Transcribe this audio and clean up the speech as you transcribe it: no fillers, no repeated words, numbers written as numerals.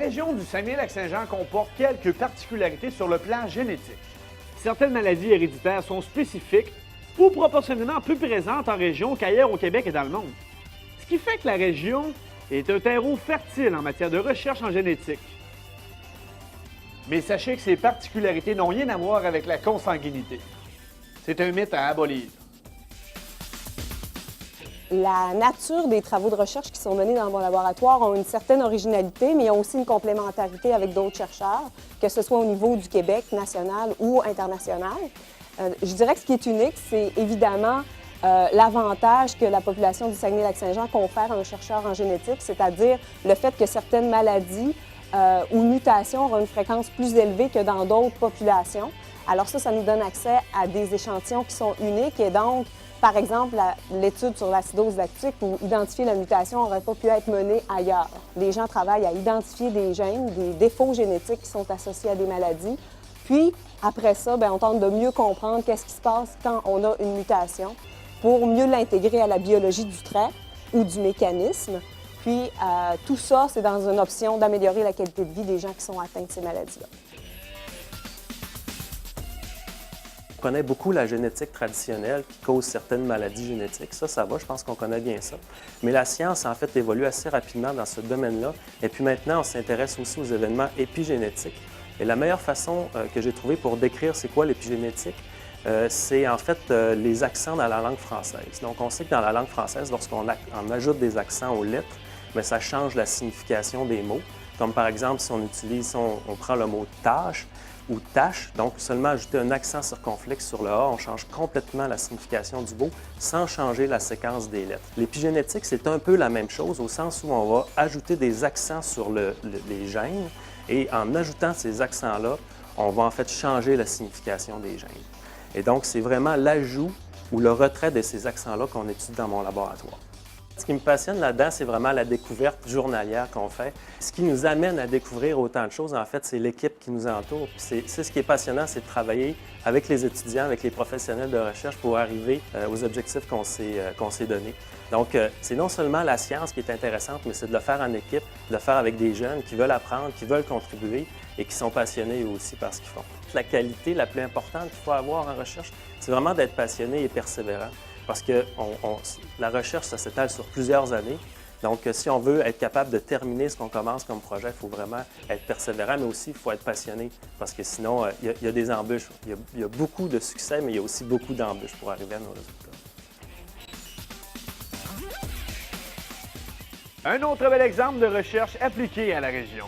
région du Saguenay-Lac-Saint-Jean comporte quelques particularités sur le plan génétique. Certaines maladies héréditaires sont spécifiques ou proportionnellement plus présentes en région qu'ailleurs au Québec et dans le monde. Ce qui fait que la région est un terreau fertile en matière de recherche en génétique. Mais sachez que ces particularités n'ont rien à voir avec la consanguinité. C'est un mythe à abolir. La nature des travaux de recherche qui sont menés dans mon laboratoire ont une certaine originalité, mais ils ont aussi une complémentarité avec d'autres chercheurs, que ce soit au niveau du Québec, national ou international. Je dirais que ce qui est unique, c'est évidemment l'avantage que la population du Saguenay-Lac-Saint-Jean confère à un chercheur en génétique, c'est-à-dire le fait que certaines maladies ou mutations auront une fréquence plus élevée que dans d'autres populations. Alors ça nous donne accès à des échantillons qui sont uniques et donc, par exemple, l'étude sur l'acidose lactique où identifier la mutation n'aurait pas pu être menée ailleurs. Les gens travaillent à identifier des gènes, des défauts génétiques qui sont associés à des maladies. Puis, après ça, on tente de mieux comprendre qu'est-ce qui se passe quand on a une mutation pour mieux l'intégrer à la biologie du trait ou du mécanisme. Puis, tout ça, c'est dans une option d'améliorer la qualité de vie des gens qui sont atteints de ces maladies-là. On connaît beaucoup la génétique traditionnelle qui cause certaines maladies génétiques. Ça va, je pense qu'on connaît bien ça. Mais la science, en fait, évolue assez rapidement dans ce domaine-là. Et puis maintenant, on s'intéresse aussi aux événements épigénétiques. Et la meilleure façon que j'ai trouvée pour décrire c'est quoi l'épigénétique, c'est en fait les accents dans la langue française. Donc, on sait que dans la langue française, lorsqu'on ajoute des accents aux lettres, bien, ça change la signification des mots. Comme par exemple, si on prend le mot tâche, ou tâche, donc seulement ajouter un accent circonflexe sur le A, on change complètement la signification du mot sans changer la séquence des lettres. L'épigénétique, c'est un peu la même chose au sens où on va ajouter des accents sur les gènes et en ajoutant ces accents-là, on va en fait changer la signification des gènes. Et donc, c'est vraiment l'ajout ou le retrait de ces accents-là qu'on étudie dans mon laboratoire. Ce qui me passionne là-dedans, c'est vraiment la découverte journalière qu'on fait. Ce qui nous amène à découvrir autant de choses, en fait, c'est l'équipe qui nous entoure. C'est ce qui est passionnant, c'est de travailler avec les étudiants, avec les professionnels de recherche pour arriver aux objectifs qu'on s'est donnés. Donc, c'est non seulement la science qui est intéressante, mais c'est de le faire en équipe, de le faire avec des jeunes qui veulent apprendre, qui veulent contribuer et qui sont passionnés eux aussi par ce qu'ils font. La qualité la plus importante qu'il faut avoir en recherche, c'est vraiment d'être passionné et persévérant. Parce que la recherche, ça s'étale sur plusieurs années. Donc, si on veut être capable de terminer ce qu'on commence comme projet, il faut vraiment être persévérant, mais aussi il faut être passionné. Parce que sinon, il y a des embûches. Il y a beaucoup de succès, mais il y a aussi beaucoup d'embûches pour arriver à nos résultats. Un autre bel exemple de recherche appliquée à la région.